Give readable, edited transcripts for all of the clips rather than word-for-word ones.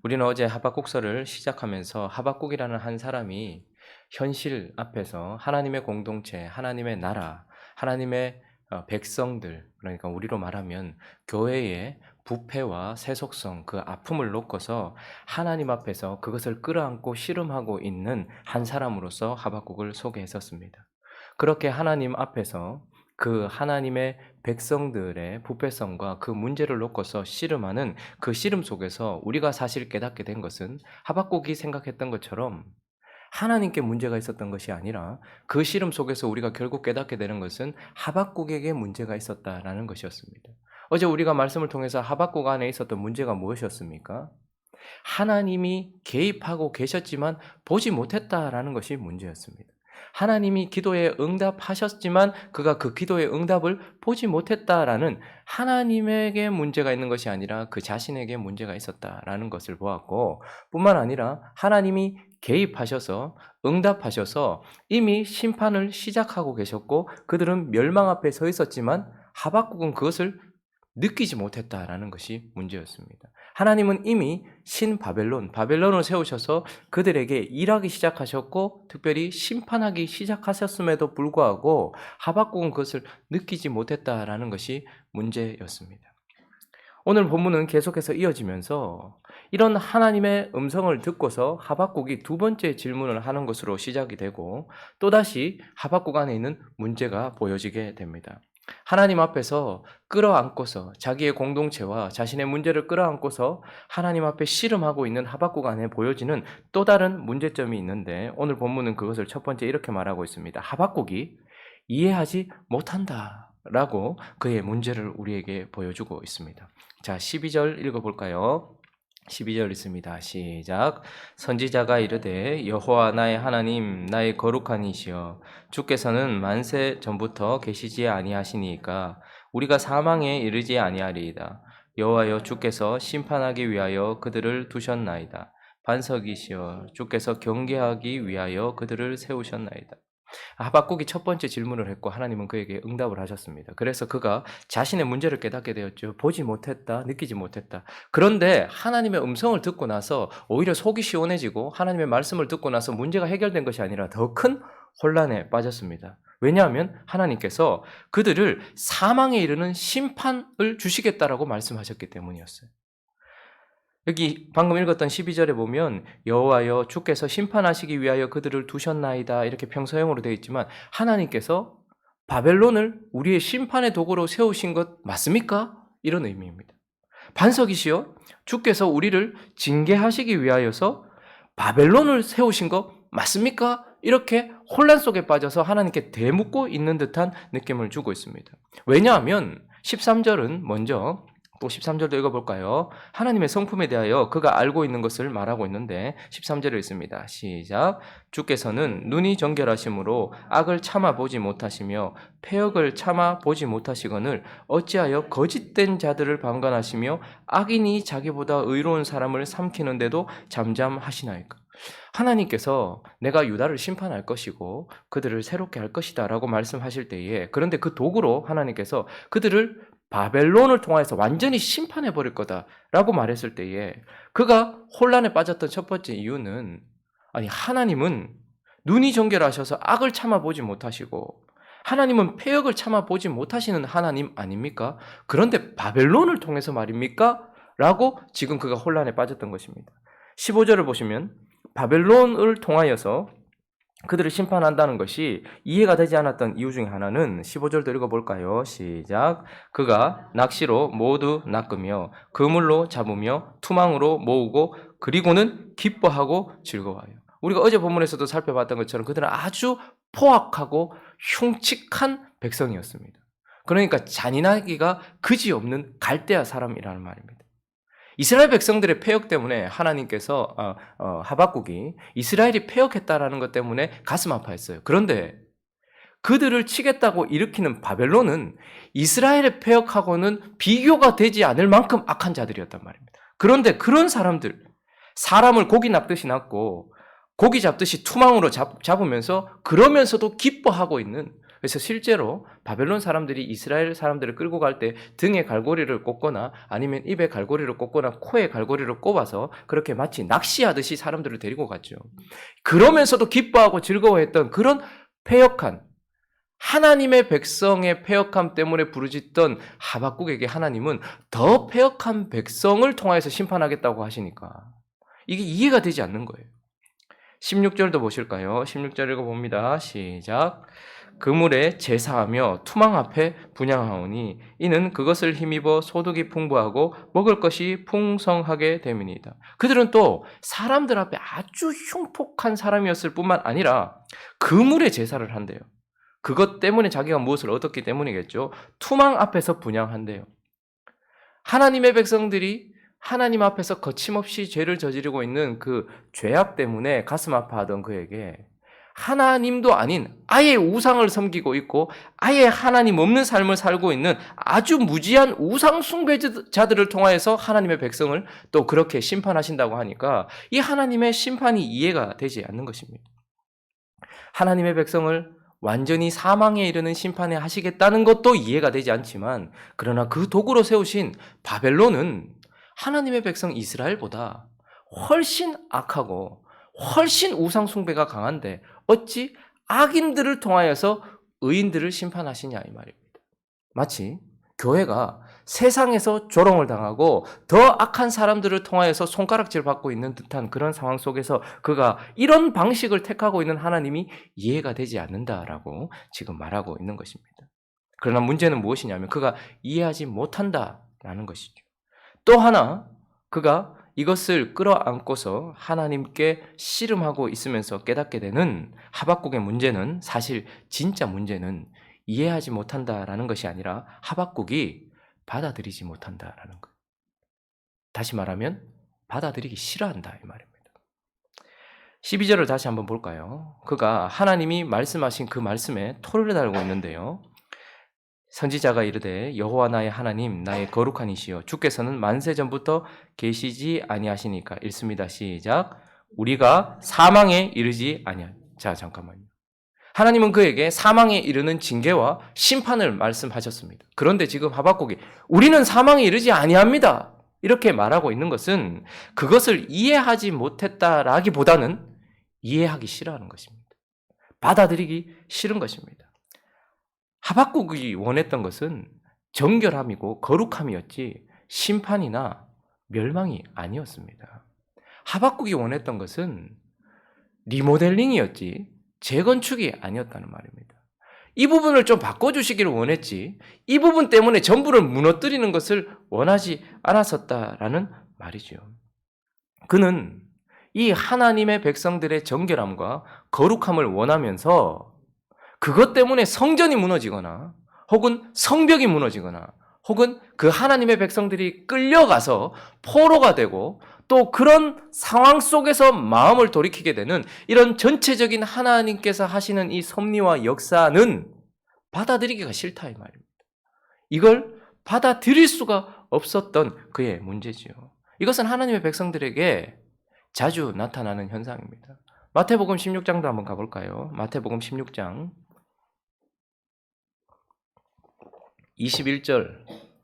우리는 어제 하박국서를 시작하면서 하박국이라는 한 사람이 현실 앞에서 하나님의 공동체, 하나님의 나라, 하나님의 백성들, 그러니까 우리로 말하면 교회의 부패와 세속성, 그 아픔을 놓고서 하나님 앞에서 그것을 끌어안고 씨름하고 있는 한 사람으로서 하박국을 소개했었습니다. 그렇게 하나님 앞에서 그 하나님의 백성들의 부패성과 그 문제를 놓고서 씨름하는 그 씨름 속에서 우리가 사실 깨닫게 된 것은 하박국이 생각했던 것처럼 하나님께 문제가 있었던 것이 아니라 그 씨름 속에서 우리가 결국 깨닫게 되는 것은 하박국에게 문제가 있었다라는 것이었습니다. 어제 우리가 말씀을 통해서 하박국 안에 있었던 문제가 무엇이었습니까? 하나님이 개입하고 계셨지만 보지 못했다라는 것이 문제였습니다. 하나님이 기도에 응답하셨지만 그가 그 기도의 응답을 보지 못했다라는 하나님에게 문제가 있는 것이 아니라 그 자신에게 문제가 있었다라는 것을 보았고, 뿐만 아니라 하나님이 개입하셔서 응답하셔서 이미 심판을 시작하고 계셨고 그들은 멸망 앞에 서 있었지만 하박국은 그것을 느끼지 못했다라는 것이 문제였습니다. 하나님은 이미 바벨론을 세우셔서 그들에게 일하기 시작하셨고 특별히 심판하기 시작하셨음에도 불구하고 하박국은 그것을 느끼지 못했다라는 것이 문제였습니다. 오늘 본문은 계속해서 이어지면서 이런 하나님의 음성을 듣고서 하박국이 두 번째 질문을 하는 것으로 시작이 되고 또다시 하박국 안에 있는 문제가 보여지게 됩니다. 하나님 앞에서 끌어안고서 자기의 공동체와 자신의 문제를 끌어안고서 하나님 앞에 씨름하고 있는 하박국 안에 보여지는 또 다른 문제점이 있는데 오늘 본문은 그것을 첫 번째 이렇게 말하고 있습니다. 하박국이 이해하지 못한다 라고 그의 문제를 우리에게 보여주고 있습니다. 자, 12절 읽어볼까요? 12절 있습니다. 시작. 선지자가 이르되 여호와 나의 하나님 나의 거룩한 이시여 주께서는 만세 전부터 계시지 아니하시니까 우리가 사망에 이르지 아니하리이다. 여호와여 주께서 심판하기 위하여 그들을 두셨나이다. 반석이시여 주께서 경계하기 위하여 그들을 세우셨나이다. 하박국이 첫 번째 질문을 했고 하나님은 그에게 응답을 하셨습니다. 그래서 그가 자신의 문제를 깨닫게 되었죠. 보지 못했다, 느끼지 못했다. 그런데 하나님의 음성을 듣고 나서 오히려 속이 시원해지고 하나님의 말씀을 듣고 나서 문제가 해결된 것이 아니라 더 큰 혼란에 빠졌습니다. 왜냐하면 하나님께서 그들을 사망에 이르는 심판을 주시겠다라고 말씀하셨기 때문이었어요. 여기 방금 읽었던 12절에 보면 여호와여 주께서 심판하시기 위하여 그들을 두셨나이다 이렇게 평서형으로 되어 있지만 하나님께서 바벨론을 우리의 심판의 도구로 세우신 것 맞습니까? 이런 의미입니다. 반석이시여 주께서 우리를 징계하시기 위하여서 바벨론을 세우신 것 맞습니까? 이렇게 혼란 속에 빠져서 하나님께 대묻고 있는 듯한 느낌을 주고 있습니다. 왜냐하면 13절은 먼저 또 13절도 읽어볼까요? 하나님의 성품에 대하여 그가 알고 있는 것을 말하고 있는데 13절에 있습니다. 시작. 주께서는 눈이 정결하심으로 악을 참아보지 못하시며 패역을 참아보지 못하시거늘 어찌하여 거짓된 자들을 방관하시며 악인이 자기보다 의로운 사람을 삼키는데도 잠잠하시나이까? 하나님께서 내가 유다를 심판할 것이고 그들을 새롭게 할 것이다 라고 말씀하실 때에 그런데 그 도구로 하나님께서 그들을 바벨론을 통해서 완전히 심판해 버릴 거다라고 말했을 때에 그가 혼란에 빠졌던 첫 번째 이유는 아니 하나님은 눈이 정결하셔서 악을 참아보지 못하시고 하나님은 패역을 참아보지 못하시는 하나님 아닙니까? 그런데 바벨론을 통해서 말입니까? 라고 지금 그가 혼란에 빠졌던 것입니다. 15절을 보시면 바벨론을 통하여서 그들을 심판한다는 것이 이해가 되지 않았던 이유 중에 하나는 15절도 읽어볼까요? 시작. 그가 낚시로 모두 낚으며 그물로 잡으며 투망으로 모으고 그리고는 기뻐하고 즐거워하여. 우리가 어제 본문에서도 살펴봤던 것처럼 그들은 아주 포악하고 흉측한 백성이었습니다. 그러니까 잔인하기가 그지없는 갈대아 사람이라는 말입니다. 이스라엘 백성들의 패역 때문에 하나님께서 하박국이 이스라엘이 패역했다라는 것 때문에 가슴 아파했어요. 그런데 그들을 치겠다고 일으키는 바벨론은 이스라엘의 패역하고는 비교가 되지 않을 만큼 악한 자들이었단 말입니다. 그런데 그런 사람들, 사람을 고기 낚듯이 낚고 고기 잡듯이 투망으로 잡으면서 그러면서도 기뻐하고 있는 그래서 실제로 바벨론 사람들이 이스라엘 사람들을 끌고 갈 때 등에 갈고리를 꽂거나 아니면 입에 갈고리를 꽂거나 코에 갈고리를 꼽아서 그렇게 마치 낚시하듯이 사람들을 데리고 갔죠. 그러면서도 기뻐하고 즐거워했던 그런 패역한 하나님의 백성의 패역함 때문에 부르짖던 하박국에게 하나님은 더 패역한 백성을 통하여서 심판하겠다고 하시니까 이게 이해가 되지 않는 거예요. 16절도 보실까요? 16절 읽어봅니다. 시작. 그물에 제사하며 투망 앞에 분향하오니 이는 그것을 힘입어 소득이 풍부하고 먹을 것이 풍성하게 됨이니이다. 그들은 또 사람들 앞에 아주 흉폭한 사람이었을 뿐만 아니라 그물에 제사를 한대요. 그것 때문에 자기가 무엇을 얻었기 때문이겠죠. 투망 앞에서 분향한대요. 하나님의 백성들이 하나님 앞에서 거침없이 죄를 저지르고 있는 그 죄악 때문에 가슴 아파하던 그에게 하나님도 아닌 아예 우상을 섬기고 있고 아예 하나님 없는 삶을 살고 있는 아주 무지한 우상 숭배자들을 통하여서 하나님의 백성을 또 그렇게 심판하신다고 하니까 이 하나님의 심판이 이해가 되지 않는 것입니다. 하나님의 백성을 완전히 사망에 이르는 심판에 하시겠다는 것도 이해가 되지 않지만 그러나 그 도구로 세우신 바벨론은 하나님의 백성 이스라엘보다 훨씬 악하고 훨씬 우상 숭배가 강한데 어찌 악인들을 통하여서 의인들을 심판하시냐 이 말입니다. 마치 교회가 세상에서 조롱을 당하고 더 악한 사람들을 통하여서 손가락질 받고 있는 듯한 그런 상황 속에서 그가 이런 방식을 택하고 있는 하나님이 이해가 되지 않는다라고 지금 말하고 있는 것입니다. 그러나 문제는 무엇이냐면 그가 이해하지 못한다라는 것이죠. 또 하나 그가 이것을 끌어안고서 하나님께 씨름하고 있으면서 깨닫게 되는 하박국의 문제는 사실 진짜 문제는 이해하지 못한다라는 것이 아니라 하박국이 받아들이지 못한다라는 거예요. 다시 말하면 받아들이기 싫어한다 이 말입니다. 12절을 다시 한번 볼까요? 그가 하나님이 말씀하신 그 말씀에 토를 달고 있는데요. 선지자가 이르되 여호와 나의 하나님 나의 거룩한 이시여 주께서는 만세 전부터 계시지 아니하시니까 읽습니다. 시작. 우리가 사망에 이르지 아니하. 자 잠깐만요. 하나님은 그에게 사망에 이르는 징계와 심판을 말씀하셨습니다. 그런데 지금 하박국이 우리는 사망에 이르지 아니합니다. 이렇게 말하고 있는 것은 그것을 이해하지 못했다라기보다는 이해하기 싫어하는 것입니다. 받아들이기 싫은 것입니다. 하박국이 원했던 것은 정결함이고 거룩함이었지 심판이나 멸망이 아니었습니다. 하박국이 원했던 것은 리모델링이었지 재건축이 아니었다는 말입니다. 이 부분을 좀 바꿔주시기를 원했지 이 부분 때문에 전부를 무너뜨리는 것을 원하지 않았었다라는 말이죠. 그는 이 하나님의 백성들의 정결함과 거룩함을 원하면서 그것 때문에 성전이 무너지거나 혹은 성벽이 무너지거나 혹은 그 하나님의 백성들이 끌려가서 포로가 되고 또 그런 상황 속에서 마음을 돌이키게 되는 이런 전체적인 하나님께서 하시는 이 섭리와 역사는 받아들이기가 싫다 이 말입니다. 이걸 받아들일 수가 없었던 그의 문제지요. 이것은 하나님의 백성들에게 자주 나타나는 현상입니다. 마태복음 16장도 한번 가볼까요? 마태복음 16장 21절,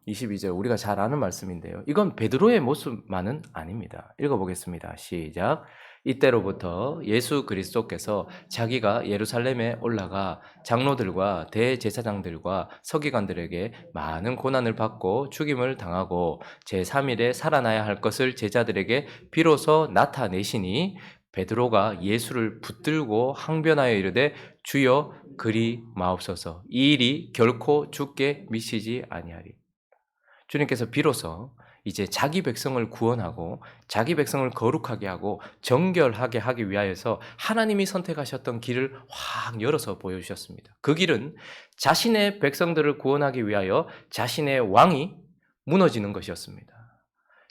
22절 우리가 잘 아는 말씀인데요. 이건 베드로의 모습만은 아닙니다. 읽어보겠습니다. 시작. 이때로부터 예수 그리스도께서 자기가 예루살렘에 올라가 장로들과 대제사장들과 서기관들에게 많은 고난을 받고 죽임을 당하고 제3일에 살아나야 할 것을 제자들에게 비로소 나타내시니 베드로가 예수를 붙들고 항변하여 이르되 주여 그리 마옵소서 이 일이 결코 주께 미치지 아니하리. 주님께서 비로소 이제 자기 백성을 구원하고 자기 백성을 거룩하게 하고 정결하게 하기 위하여서 하나님이 선택하셨던 길을 확 열어서 보여주셨습니다. 그 길은 자신의 백성들을 구원하기 위하여 자신의 왕이 무너지는 것이었습니다.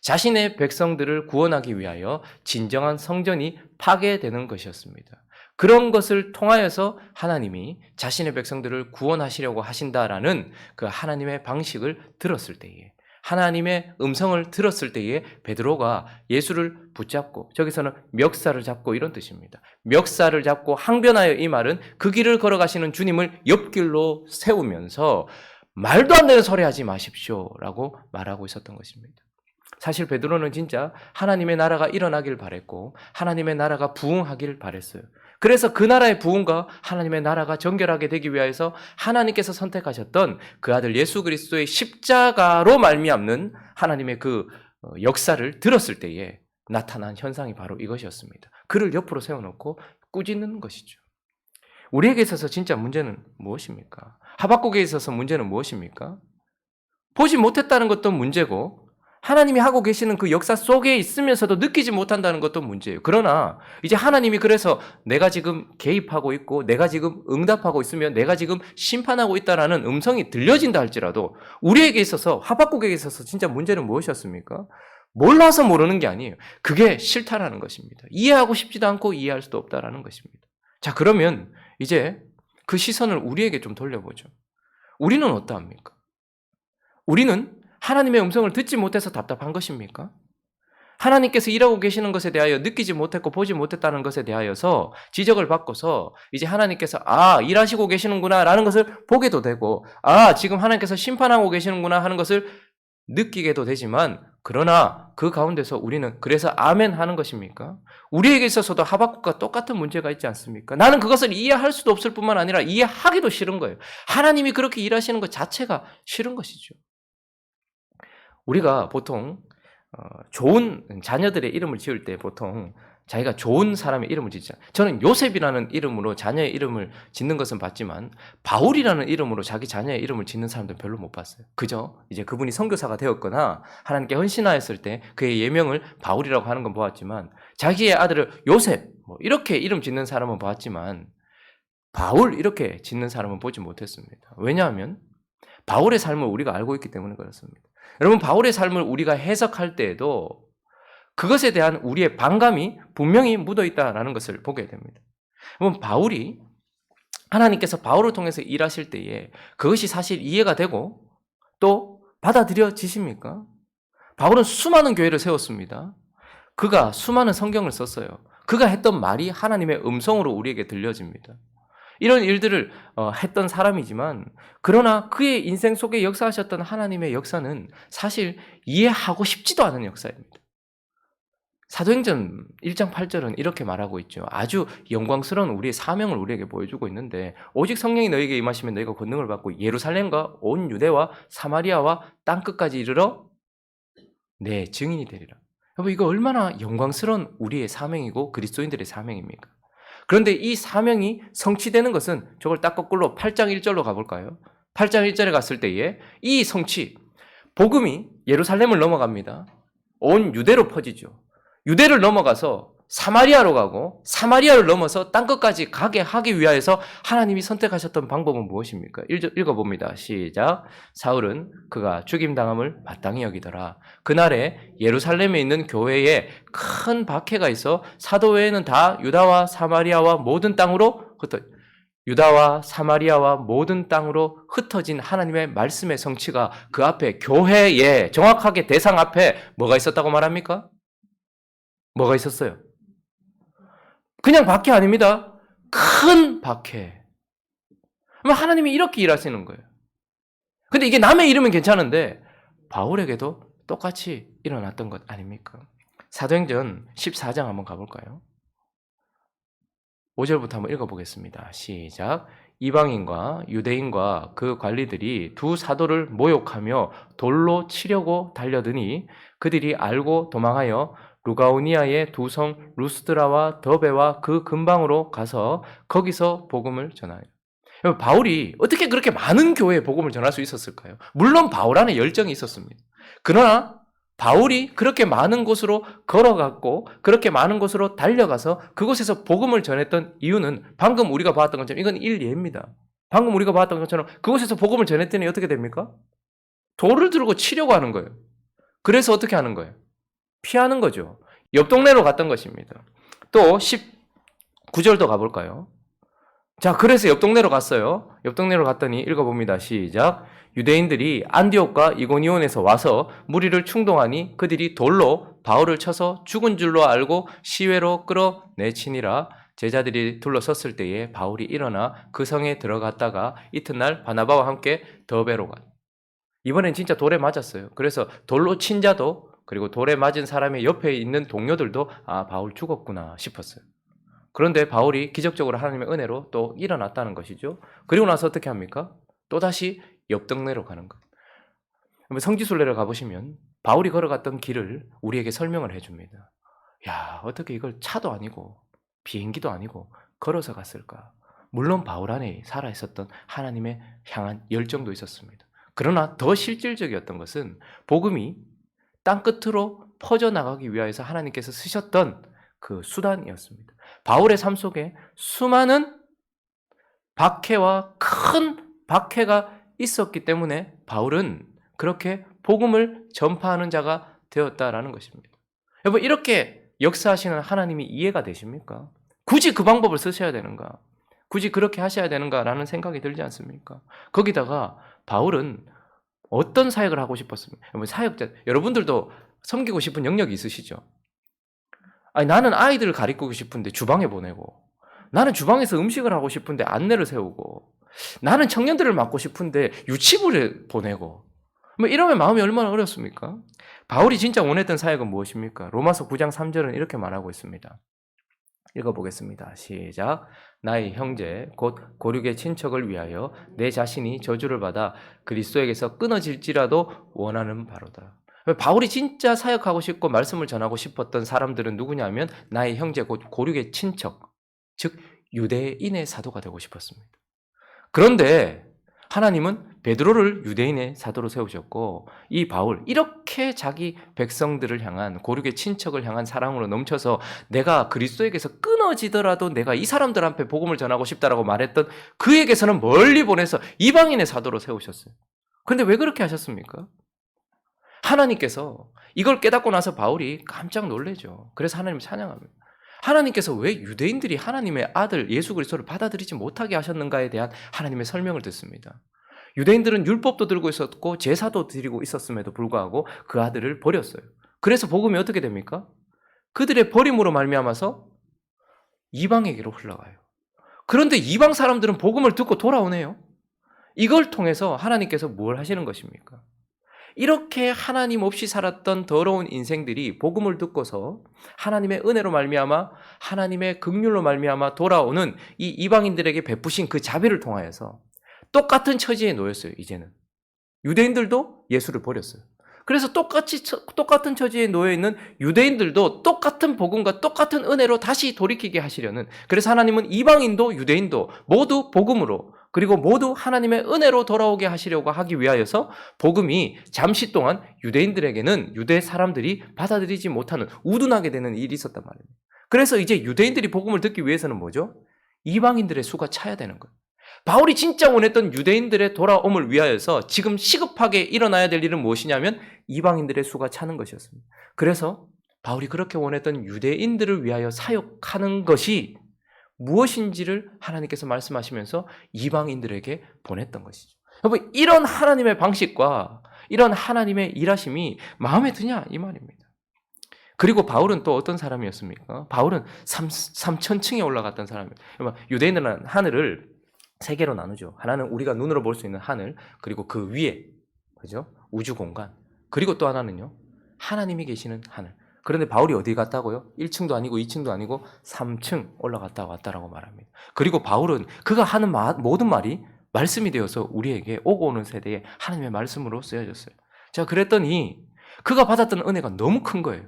자신의 백성들을 구원하기 위하여 진정한 성전이 파괴되는 것이었습니다. 그런 것을 통하여서 하나님이 자신의 백성들을 구원하시려고 하신다라는 그 하나님의 방식을 들었을 때에 하나님의 음성을 들었을 때에 베드로가 예수를 붙잡고, 저기서는 멱살을 잡고 이런 뜻입니다. 멱살을 잡고 항변하여, 이 말은 그 길을 걸어가시는 주님을 옆길로 세우면서 말도 안 되는 소리 하지 마십시오라고 말하고 있었던 것입니다. 사실 베드로는 진짜 하나님의 나라가 일어나길 바랬고 하나님의 나라가 부흥하길 바랬어요. 그래서 그 나라의 부흥과 하나님의 나라가 정결하게 되기 위해서 하나님께서 선택하셨던 그 아들 예수 그리스도의 십자가로 말미암는 하나님의 그 역사를 들었을 때에 나타난 현상이 바로 이것이었습니다. 그를 옆으로 세워놓고 꾸짖는 것이죠. 우리에게 있어서 진짜 문제는 무엇입니까? 하박국에 있어서 문제는 무엇입니까? 보지 못했다는 것도 문제고 하나님이 하고 계시는 그 역사 속에 있으면서도 느끼지 못한다는 것도 문제예요. 그러나 이제 하나님이 그래서 내가 지금 개입하고 있고 내가 지금 응답하고 있으면 내가 지금 심판하고 있다라는 음성이 들려진다 할지라도 우리에게 있어서, 하박국에게 있어서 진짜 문제는 무엇이었습니까? 몰라서 모르는 게 아니에요. 그게 싫다라는 것입니다. 이해하고 싶지도 않고 이해할 수도 없다라는 것입니다. 자, 그러면 이제 그 시선을 우리에게 좀 돌려보죠. 우리는 어떠합니까? 우리는 하나님의 음성을 듣지 못해서 답답한 것입니까? 하나님께서 일하고 계시는 것에 대하여 느끼지 못했고 보지 못했다는 것에 대하여서 지적을 받고서 이제 하나님께서 일하시고 계시는구나 라는 것을 보게도 되고 지금 하나님께서 심판하고 계시는구나 하는 것을 느끼게도 되지만, 그러나 그 가운데서 우리는 그래서 아멘 하는 것입니까? 우리에게 있어서도 하박국과 똑같은 문제가 있지 않습니까? 나는 그것을 이해할 수도 없을 뿐만 아니라 이해하기도 싫은 거예요. 하나님이 그렇게 일하시는 것 자체가 싫은 것이죠. 우리가 보통 좋은 자녀들의 이름을 지을 때 보통 자기가 좋은 사람의 이름을 짓잖아요. 저는 요셉이라는 이름으로 자녀의 이름을 짓는 것은 봤지만 바울이라는 이름으로 자기 자녀의 이름을 짓는 사람들은 별로 못 봤어요. 그죠? 이제 그분이 선교사가 되었거나 하나님께 헌신하였을 때 그의 예명을 바울이라고 하는 건 보았지만 자기의 아들을 요셉 이렇게 이름 짓는 사람은 보았지만 바울 이렇게 짓는 사람은 보지 못했습니다. 왜냐하면 바울의 삶을 우리가 알고 있기 때문에 그렇습니다. 여러분, 바울의 삶을 우리가 해석할 때에도 그것에 대한 우리의 반감이 분명히 묻어있다는 것을 보게 됩니다. 여러분, 바울이 하나님께서 바울을 통해서 일하실 때에 그것이 사실 이해가 되고 또 받아들여지십니까? 바울은 수많은 교회를 세웠습니다. 그가 수많은 성경을 썼어요. 그가 했던 말이 하나님의 음성으로 우리에게 들려집니다. 이런 일들을 했던 사람이지만 그러나 그의 인생 속에 역사하셨던 하나님의 역사는 사실 이해하고 싶지도 않은 역사입니다. 사도행전 1장 8절은 이렇게 말하고 있죠. 아주 영광스러운 우리의 사명을 우리에게 보여주고 있는데 오직 성령이 너희에게 임하시면 너희가 권능을 받고 예루살렘과 온 유대와 사마리아와 땅끝까지 이르러 내 증인이 되리라. 여러분, 이거 얼마나 영광스러운 우리의 사명이고 그리스도인들의 사명입니까? 그런데 이 사명이 성취되는 것은 저걸 딱 거꾸로 8장 1절로 가볼까요? 8장 1절에 갔을 때에 이 성취, 복음이 예루살렘을 넘어갑니다. 온 유대로 퍼지죠. 유대를 넘어가서 사마리아로 가고 사마리아를 넘어서 땅끝까지 가게 하기 위하여서 하나님이 선택하셨던 방법은 무엇입니까? 읽어봅니다. 시작. 사울은 그가 죽임당함을 마땅히 여기더라. 그날에 예루살렘에 있는 교회에 큰 박해가 있어 사도 외에는 다 유다와 사마리아와 모든 땅으로 유다와 사마리아와 모든 땅으로 흩어진 하나님의 말씀의 성취가 그 앞에, 교회에 정확하게 대상 앞에 뭐가 있었다고 말합니까? 뭐가 있었어요? 그냥 박해 아닙니다. 큰 박해. 하나님이 이렇게 일하시는 거예요. 근데 이게 남의 이름은 괜찮은데 바울에게도 똑같이 일어났던 것 아닙니까? 사도행전 14장 한번 가볼까요? 5절부터 한번 읽어보겠습니다. 시작. 이방인과 유대인과 그 관리들이 두 사도를 모욕하며 돌로 치려고 달려드니 그들이 알고 도망하여 루가오니아의 두 성 루스드라와 더베와 그 근방으로 가서 거기서 복음을 전하여. 바울이 어떻게 그렇게 많은 교회에 복음을 전할 수 있었을까요? 물론 바울 안에 열정이 있었습니다. 그러나 바울이 그렇게 많은 곳으로 걸어갔고 그렇게 많은 곳으로 달려가서 그곳에서 복음을 전했던 이유는 방금 우리가 봤던 것처럼 이건 일예입니다. 방금 우리가 봤던 것처럼 그곳에서 복음을 전했더니 어떻게 됩니까? 돌을 들고 치려고 하는 거예요. 그래서 어떻게 하는 거예요? 피하는 거죠. 옆 동네로 갔던 것입니다. 또 19절도 가볼까요? 자, 그래서 옆 동네로 갔어요. 옆 동네로 갔더니 읽어봅니다. 시작. 유대인들이 안디옥과 이고니온에서 와서 무리를 충동하니 그들이 돌로 바울을 쳐서 죽은 줄로 알고 시외로 끌어내치니라. 제자들이 둘러섰을 때에 바울이 일어나 그 성에 들어갔다가 이튿날 바나바와 함께 더베로 가. 이번엔 진짜 돌에 맞았어요. 그래서 돌로 친 자도 그리고 돌에 맞은 사람의 옆에 있는 동료들도 아, 바울 죽었구나 싶었어요. 그런데 바울이 기적적으로 하나님의 은혜로 또 일어났다는 것이죠. 그리고 나서 어떻게 합니까? 또다시 옆 동네로 가는 거예요. 성지순례를 가보시면 바울이 걸어갔던 길을 우리에게 설명을 해줍니다. 야, 어떻게 이걸 차도 아니고 비행기도 아니고 걸어서 갔을까? 물론 바울 안에 살아있었던 하나님의 향한 열정도 있었습니다. 그러나 더 실질적이었던 것은 복음이 땅끝으로 퍼져나가기 위하여서 하나님께서 쓰셨던 그 수단이었습니다. 바울의 삶 속에 수많은 박해와 큰 박해가 있었기 때문에 바울은 그렇게 복음을 전파하는 자가 되었다라는 것입니다. 여러분, 이렇게 역사하시는 하나님이 이해가 되십니까? 굳이 그 방법을 쓰셔야 되는가? 굳이 그렇게 하셔야 되는가라는 생각이 들지 않습니까? 거기다가 바울은 어떤 사역을 하고 싶었습니까? 사역자, 여러분들도 섬기고 싶은 영역이 있으시죠? 아니, 나는 아이들을 가리키고 싶은데 주방에 보내고, 나는 주방에서 음식을 하고 싶은데 안내를 세우고, 나는 청년들을 맡고 싶은데 유치부를 보내고, 뭐 이러면 마음이 얼마나 어렵습니까? 바울이 진짜 원했던 사역은 무엇입니까? 로마서 9장 3절은 이렇게 말하고 있습니다. 읽어보겠습니다. 시작. 나의 형제 곧 고륙의 친척을 위하여 내 자신이 저주를 받아 그리스도에게서 끊어질지라도 원하는 바로다. 바울이 진짜 사역하고 싶고 말씀을 전하고 싶었던 사람들은 누구냐면 나의 형제 곧 고륙의 친척, 즉 유대인의 사도가 되고 싶었습니다. 그런데 하나님은 베드로를 유대인의 사도로 세우셨고 이 바울 이렇게 자기 백성들을 향한 고륙의 친척을 향한 사랑으로 넘쳐서 내가 그리스도에게서 끊어지더라도 내가 이 사람들 앞에 복음을 전하고 싶다라고 말했던 그에게서는 멀리 보내서 이방인의 사도로 세우셨어요. 그런데 왜 그렇게 하셨습니까? 하나님께서 이걸 깨닫고 나서 바울이 깜짝 놀라죠. 그래서 하나님 찬양합니다. 하나님께서 왜 유대인들이 하나님의 아들 예수 그리스도를 받아들이지 못하게 하셨는가에 대한 하나님의 설명을 듣습니다. 유대인들은 율법도 들고 있었고 제사도 드리고 있었음에도 불구하고 그 아들을 버렸어요. 그래서 복음이 어떻게 됩니까? 그들의 버림으로 말미암아서 이방에게로 흘러가요. 그런데 이방 사람들은 복음을 듣고 돌아오네요. 이걸 통해서 하나님께서 뭘 하시는 것입니까? 이렇게 하나님 없이 살았던 더러운 인생들이 복음을 듣고서 하나님의 은혜로 말미암아 하나님의 긍휼로 말미암아 돌아오는 이 이방인들에게 베푸신 그 자비를 통하여서 똑같은 처지에 놓였어요. 이제는 유대인들도 예수를 버렸어요. 그래서 똑같은 처지에 놓여 있는 유대인들도 똑같은 복음과 똑같은 은혜로 다시 돌이키게 하시려는, 그래서 하나님은 이방인도 유대인도 모두 복음으로 그리고 모두 하나님의 은혜로 돌아오게 하시려고 하기 위하여서 복음이 잠시 동안 유대인들에게는 유대 사람들이 받아들이지 못하는 우둔하게 되는 일이 있었단 말입니다. 그래서 이제 유대인들이 복음을 듣기 위해서는 뭐죠? 이방인들의 수가 차야 되는 거예요. 바울이 진짜 원했던 유대인들의 돌아옴을 위하여서 지금 시급하게 일어나야 될 일은 무엇이냐면 이방인들의 수가 차는 것이었습니다. 그래서 바울이 그렇게 원했던 유대인들을 위하여 사역하는 것이 무엇인지를 하나님께서 말씀하시면서 이방인들에게 보냈던 것이죠. 여러분, 이런 하나님의 방식과 이런 하나님의 일하심이 마음에 드냐 이 말입니다. 그리고 바울은 또 어떤 사람이었습니까? 바울은 3천층에 올라갔던 사람이에요. 유대인들은 하늘을 세 개로 나누죠. 하나는 우리가 눈으로 볼 수 있는 하늘, 그리고 그 위에, 그죠? 우주 공간. 그리고 또 하나는요, 하나님이 계시는 하늘. 그런데 바울이 어디 갔다고요? 1층도 아니고 2층도 아니고 3층 올라갔다 왔다라고 말합니다. 그리고 바울은 그가 하는 모든 말이 말씀이 되어서 우리에게 오고 오는 세대에 하나님의 말씀으로 쓰여졌어요. 자, 그랬더니 그가 받았던 은혜가 너무 큰 거예요.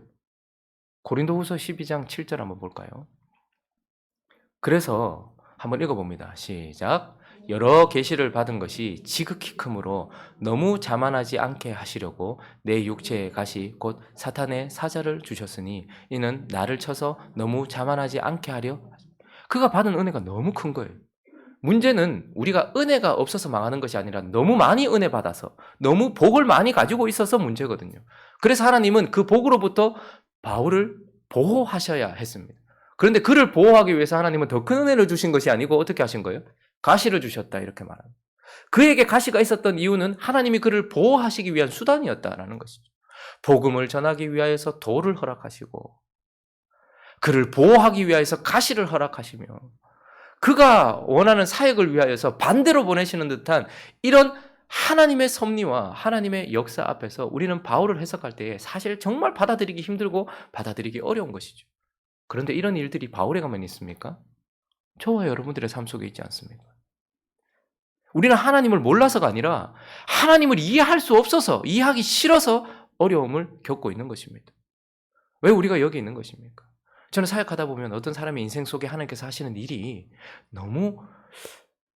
고린도후서 12장 7절 한번 볼까요? 그래서 한번 읽어봅니다. 시작. 여러 계시를 받은 것이 지극히 크므로 너무 자만하지 않게 하시려고 내 육체의 가시 곧 사탄의 사자를 주셨으니 이는 나를 쳐서 너무 자만하지 않게 하려. 그가 받은 은혜가 너무 큰 거예요. 문제는 우리가 은혜가 없어서 망하는 것이 아니라 너무 많이 은혜 받아서 너무 복을 많이 가지고 있어서 문제거든요. 그래서 하나님은 그 복으로부터 바울을 보호하셔야 했습니다. 그런데 그를 보호하기 위해서 하나님은 더 큰 은혜를 주신 것이 아니고 어떻게 하신 거예요? 가시를 주셨다 이렇게 말합니다. 그에게 가시가 있었던 이유는 하나님이 그를 보호하시기 위한 수단이었다라는 것이죠. 복음을 전하기 위하여서 돌을 허락하시고 그를 보호하기 위하여서 가시를 허락하시며 그가 원하는 사역을 위하여서 반대로 보내시는 듯한 이런 하나님의 섭리와 하나님의 역사 앞에서 우리는 바울을 해석할 때에 사실 정말 받아들이기 힘들고 받아들이기 어려운 것이죠. 그런데 이런 일들이 바울에게만 있습니까? 저와 여러분들의 삶 속에 있지 않습니까? 우리는 하나님을 몰라서가 아니라 하나님을 이해할 수 없어서 이해하기 싫어서 어려움을 겪고 있는 것입니다. 왜 우리가 여기 있는 것입니까? 저는 사역하다 보면 어떤 사람의 인생 속에 하나님께서 하시는 일이 너무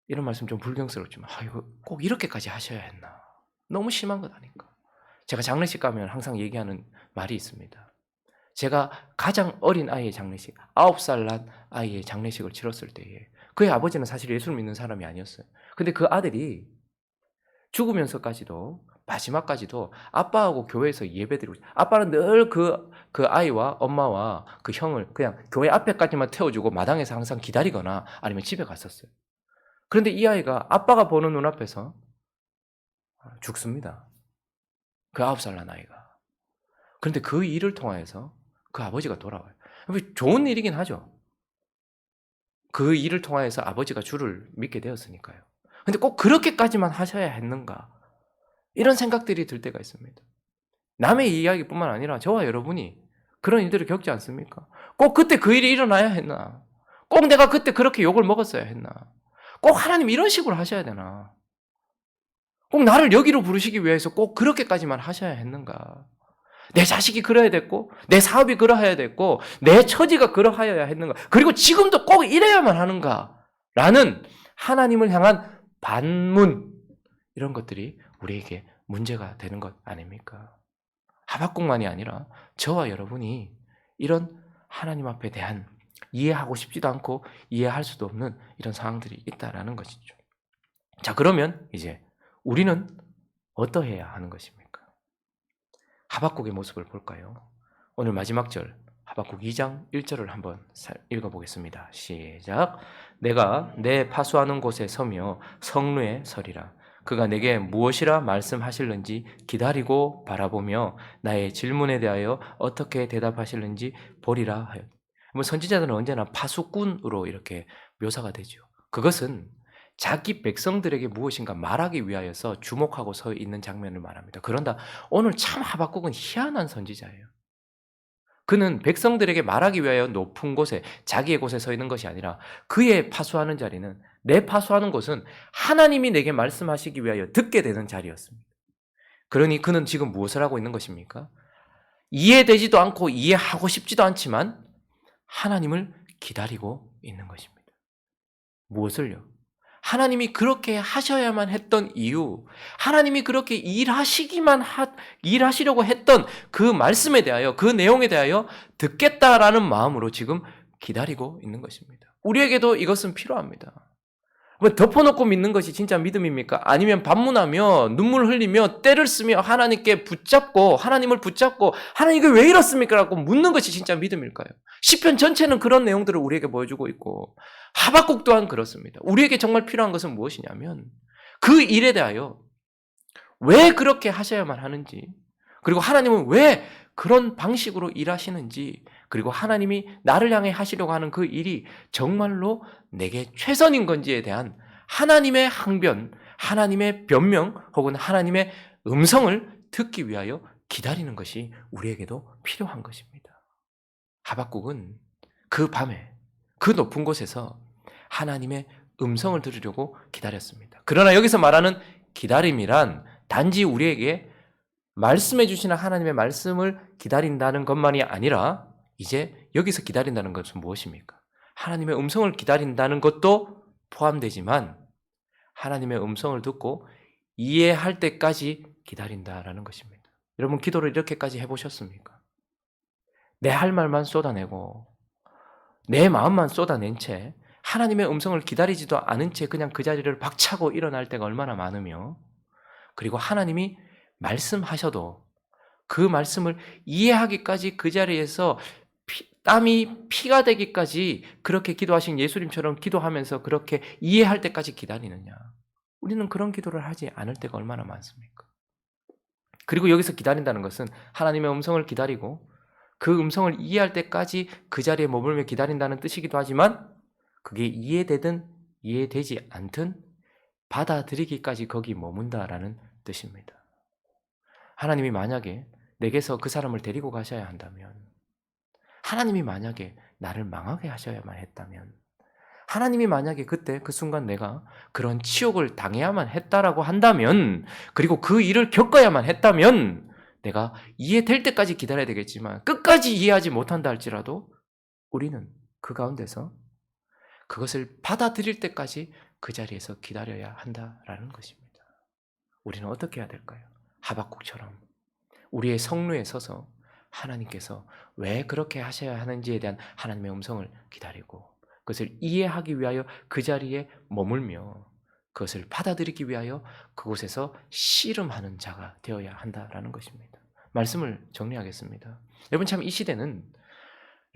이런 말씀 좀 불경스럽지만 이거 꼭 이렇게까지 하셔야 했나? 너무 심한 것 아닌가? 제가 장례식 가면 항상 얘기하는 말이 있습니다. 제가 가장 어린 아이의 장례식, 9살 난 아이의 장례식을 치렀을 때에 그의 아버지는 사실 예수를 믿는 사람이 아니었어요. 근데 그 아들이 죽으면서까지도 마지막까지도 아빠하고 교회에서 예배드리고 아빠는 늘 그 아이와 엄마와 그 형을 그냥 교회 앞에까지만 태워주고 마당에서 항상 기다리거나 아니면 집에 갔었어요. 그런데 이 아이가 아빠가 보는 눈앞에서 죽습니다. 그 9살 난 아이가. 그런데 그 일을 통하여서 그 아버지가 돌아와요. 좋은 일이긴 하죠. 그 일을 통하여서 아버지가 주를 믿게 되었으니까요. 근데 꼭 그렇게까지만 하셔야 했는가? 이런 생각들이 들 때가 있습니다. 남의 이야기뿐만 아니라 저와 여러분이 그런 일들을 겪지 않습니까? 꼭 그때 그 일이 일어나야 했나? 꼭 내가 그때 그렇게 욕을 먹었어야 했나? 꼭 하나님 이런 식으로 하셔야 되나? 꼭 나를 여기로 부르시기 위해서 꼭 그렇게까지만 하셔야 했는가? 내 자식이 그러야 됐고 내 사업이 그러해야 됐고 내 처지가 그러하여야 했는가? 그리고 지금도 꼭 이래야만 하는가? 라는 하나님을 향한 반문 이런 것들이 우리에게 문제가 되는 것 아닙니까? 하박국만이 아니라 저와 여러분이 이런 하나님 앞에 대한 이해하고 싶지도 않고 이해할 수도 없는 이런 상황들이 있다라는 것이죠. 자, 그러면 이제 우리는 어떠해야 하는 것입니까? 하박국의 모습을 볼까요? 오늘 마지막 절 하박국 2장 1절을 한번 읽어보겠습니다. 시작. 내가 내 파수하는 곳에 서며 성루에 서리라. 그가 내게 무엇이라 말씀하실는지 기다리고 바라보며 나의 질문에 대하여 어떻게 대답하실는지 보리라 하여. 선지자들은 언제나 파수꾼으로 이렇게 묘사가 되죠. 그것은 자기 백성들에게 무엇인가 말하기 위하여서 주목하고 서 있는 장면을 말합니다. 그런데 오늘 참 하박국은 희한한 선지자예요. 그는 백성들에게 말하기 위하여 높은 곳에 자기의 곳에 서 있는 것이 아니라 그의 파수하는 자리는 내 파수하는 곳은 하나님이 내게 말씀하시기 위하여 듣게 되는 자리였습니다. 그러니 그는 지금 무엇을 하고 있는 것입니까? 이해되지도 않고 이해하고 싶지도 않지만 하나님을 기다리고 있는 것입니다. 무엇을요? 하나님이 그렇게 하셔야만 했던 이유, 하나님이 그렇게 일하시려고 했던 그 말씀에 대하여, 그 내용에 대하여 듣겠다라는 마음으로 지금 기다리고 있는 것입니다. 우리에게도 이것은 필요합니다. 덮어놓고 믿는 것이 진짜 믿음입니까? 아니면 반문하며 눈물 흘리며 때를 쓰며 하나님께 붙잡고 하나님을 붙잡고 하나님 이게 왜 이렇습니까? 라고 묻는 것이 진짜 믿음일까요? 시편 전체는 그런 내용들을 우리에게 보여주고 있고 하박국 또한 그렇습니다. 우리에게 정말 필요한 것은 무엇이냐면 그 일에 대하여 왜 그렇게 하셔야만 하는지 그리고 하나님은 왜 그런 방식으로 일하시는지 그리고 하나님이 나를 향해 하시려고 하는 그 일이 정말로 내게 최선인 건지에 대한 하나님의 항변, 하나님의 변명 혹은 하나님의 음성을 듣기 위하여 기다리는 것이 우리에게도 필요한 것입니다. 하박국은 그 밤에 그 높은 곳에서 하나님의 음성을 들으려고 기다렸습니다. 그러나 여기서 말하는 기다림이란 단지 우리에게 말씀해 주시는 하나님의 말씀을 기다린다는 것만이 아니라 이제 여기서 기다린다는 것은 무엇입니까? 하나님의 음성을 기다린다는 것도 포함되지만 하나님의 음성을 듣고 이해할 때까지 기다린다라는 것입니다. 여러분 기도를 이렇게까지 해보셨습니까? 내 할 말만 쏟아내고 내 마음만 쏟아낸 채 하나님의 음성을 기다리지도 않은 채 그냥 그 자리를 박차고 일어날 때가 얼마나 많으며 그리고 하나님이 말씀하셔도 그 말씀을 이해하기까지 그 자리에서 땀이 피가 되기까지 그렇게 기도하신 예수님처럼 기도하면서 그렇게 이해할 때까지 기다리느냐. 우리는 그런 기도를 하지 않을 때가 얼마나 많습니까? 그리고 여기서 기다린다는 것은 하나님의 음성을 기다리고 그 음성을 이해할 때까지 그 자리에 머물며 기다린다는 뜻이기도 하지만 그게 이해되든 이해되지 않든 받아들이기까지 거기 머문다라는 뜻입니다. 하나님이 만약에 내게서 그 사람을 데리고 가셔야 한다면, 하나님이 만약에 나를 망하게 하셔야만 했다면, 하나님이 만약에 그때 그 순간 내가 그런 치욕을 당해야만 했다라고 한다면, 그리고 그 일을 겪어야만 했다면 내가 이해될 때까지 기다려야 되겠지만 끝까지 이해하지 못한다 할지라도 우리는 그 가운데서 그것을 받아들일 때까지 그 자리에서 기다려야 한다라는 것입니다. 우리는 어떻게 해야 될까요? 하박국처럼 우리의 성루에 서서 하나님께서 왜 그렇게 하셔야 하는지에 대한 하나님의 음성을 기다리고 그것을 이해하기 위하여 그 자리에 머물며 그것을 받아들이기 위하여 그곳에서 씨름하는 자가 되어야 한다라는 것입니다. 말씀을 정리하겠습니다. 여러분 참 이 시대는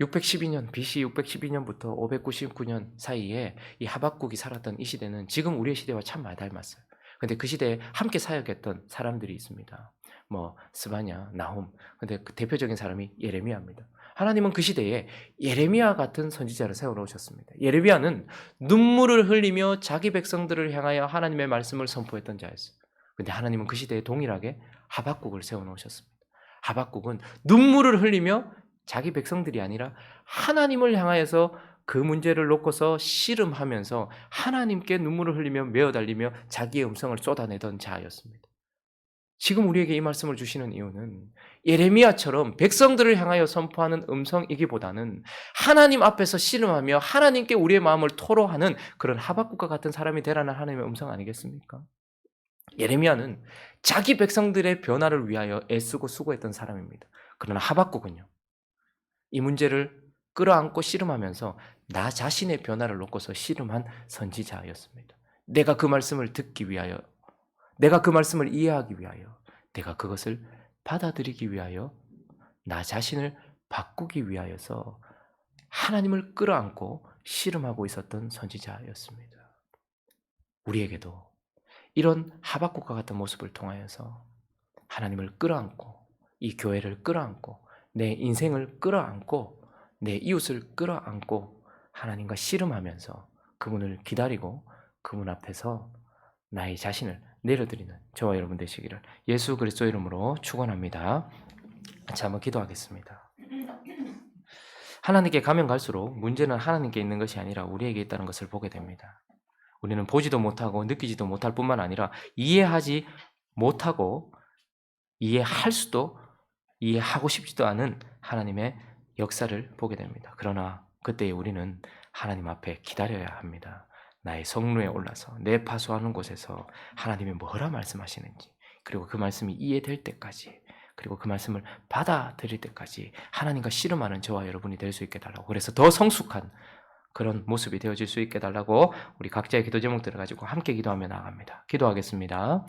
612년 BC 612년부터 599년 사이에 이 하박국이 살았던 이 시대는 지금 우리의 시대와 참 많이 닮았어요. 근데 그 시대에 함께 사역했던 사람들이 있습니다. 뭐 스바냐, 나훔. 근데 그 대표적인 사람이 예레미야입니다. 하나님은 그 시대에 예레미야 같은 선지자를 세워 놓으셨습니다. 예레미야는 눈물을 흘리며 자기 백성들을 향하여 하나님의 말씀을 선포했던 자였어요. 근데 하나님은 그 시대에 동일하게 하박국을 세워 놓으셨습니다. 하박국은 눈물을 흘리며 자기 백성들이 아니라 하나님을 향하여서 그 문제를 놓고서 씨름하면서 하나님께 눈물을 흘리며 메어 달리며 자기의 음성을 쏟아내던 자였습니다. 지금 우리에게 이 말씀을 주시는 이유는 예레미야처럼 백성들을 향하여 선포하는 음성이기보다는 하나님 앞에서 씨름하며 하나님께 우리의 마음을 토로하는 그런 하박국과 같은 사람이 되라는 하나님의 음성 아니겠습니까? 예레미야는 자기 백성들의 변화를 위하여 애쓰고 수고했던 사람입니다. 그러나 하박국은요, 이 문제를 끌어안고 씨름하면서 나 자신의 변화를 놓고서 씨름한 선지자였습니다. 내가 그 말씀을 듣기 위하여, 내가 그 말씀을 이해하기 위하여, 내가 그것을 받아들이기 위하여, 나 자신을 바꾸기 위하여서 하나님을 끌어안고 씨름하고 있었던 선지자였습니다. 우리에게도 이런 하박국과 같은 모습을 통하여서 하나님을 끌어안고 이 교회를 끌어안고 내 인생을 끌어안고 내 이웃을 끌어안고 하나님과 씨름하면서 그분을 기다리고 그분 앞에서 나의 자신을 내려드리는 저와 여러분 되시기를 예수 그리스도 이름으로 축원합니다. 자, 한번 기도하겠습니다. 하나님께 가면 갈수록 문제는 하나님께 있는 것이 아니라 우리에게 있다는 것을 보게 됩니다. 우리는 보지도 못하고 느끼지도 못할 뿐만 아니라 이해하지 못하고 이해할 수도 이해하고 싶지도 않은 하나님의 역사를 보게 됩니다. 그러나 그때 우리는 하나님 앞에 기다려야 합니다. 나의 성루에 올라서 내 파수하는 곳에서 하나님이 뭐라 말씀하시는지 그리고 그 말씀이 이해될 때까지 그리고 그 말씀을 받아들일 때까지 하나님과 씨름하는 저와 여러분이 될 수 있게 달라고 그래서 더 성숙한 그런 모습이 되어질 수 있게 달라고 우리 각자의 기도 제목들을 가지고 함께 기도하며 나아갑니다. 기도하겠습니다.